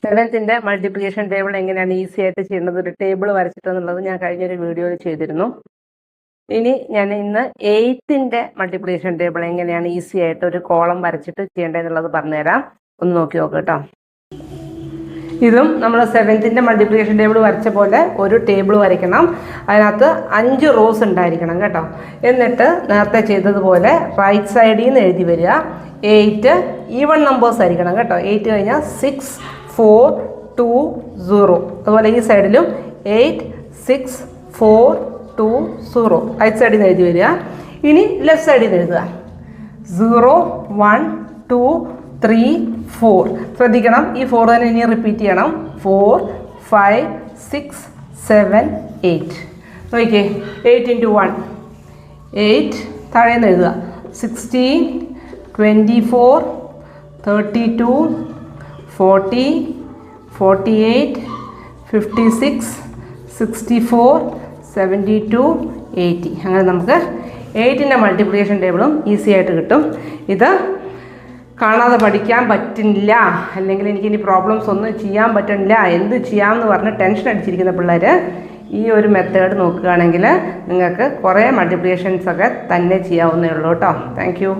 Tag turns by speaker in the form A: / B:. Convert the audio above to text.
A: സെവൻത്തിൻ്റെ multiplication table എങ്ങനെയാണ് easy ആയിട്ട് ചെയ്യുന്നത്, ഒരു ടേബിൾ വരച്ചിട്ടെന്നുള്ളത് ഞാൻ കഴിഞ്ഞൊരു വീഡിയോയിൽ ചെയ്തിരുന്നു. ഇനി ഞാൻ ഇന്ന് എയ്ത്തിൻ്റെ മൾട്ടിപ്ലിക്കേഷൻ ടേബിൾ എങ്ങനെയാണ് ഈസി ആയിട്ട് ഒരു കോളം വരച്ചിട്ട് ചെയ്യേണ്ടതെന്നുള്ളത് പറഞ്ഞുതരാം. ഒന്ന് നോക്കി നോക്കുക കേട്ടോ. ഇതും നമ്മൾ സെവൻത്തിൻ്റെ മൾട്ടിപ്ലിക്കേഷൻ ടേബിൾ വരച്ച പോലെ ഒരു ടേബിൾ വരയ്ക്കണം. അതിനകത്ത് 5 റോസ് ഉണ്ടായിരിക്കണം കേട്ടോ. എന്നിട്ട് നേരത്തെ ചെയ്തതുപോലെ റൈറ്റ് സൈഡിൽ നിന്ന് എഴുതി വരിക. 8 ഈവൺ നമ്പേഴ്സ് ആയിരിക്കണം കേട്ടോ. 8 കഴിഞ്ഞാൽ 6 4 2 0. അതുപോലെ ഈ സൈഡിലും 8 6 4 2 0 റൈറ്റ് സൈഡിൽ നിന്ന് എഴുതി വരിക. ഇനി ലെഫ്റ്റ് സൈഡിൽ നിന്ന് എഴുതുക. 0 1 2 3 4. ശ്രദ്ധിക്കണം, ഈ 4 തന്നെ ഇനി റിപ്പീറ്റ് ചെയ്യണം. 4 5 6 7 8. നോക്കിക്കേ, 8 into 1 8. താഴെ നിന്ന് എഴുതുക. 16 24 32 40 48 56 64 72 80. അങ്ങനെ നമുക്ക് 8ൻ്റെ മൾട്ടിപ്ലിക്കേഷൻ ടേബിളും ഈസി ആയിട്ട് കിട്ടും. ഇത് കാണാതെ പഠിക്കാൻ പറ്റില്ല, അല്ലെങ്കിൽ എനിക്കിനി പ്രോബ്ലംസ് ഒന്നും ചെയ്യാൻ പറ്റില്ല, എന്ത് ചെയ്യാമെന്ന് പറഞ്ഞ് ടെൻഷൻ അടിച്ചിരിക്കുന്ന പിള്ളേർ ഈ ഒരു മെത്തേഡ് നോക്കുകയാണെങ്കിൽ നിങ്ങൾക്ക് കുറേ മൾട്ടിപ്ലിക്കേഷൻസൊക്കെ തന്നെ ചെയ്യാവുന്നേ ഉള്ളൂ കേട്ടോ. Thank you.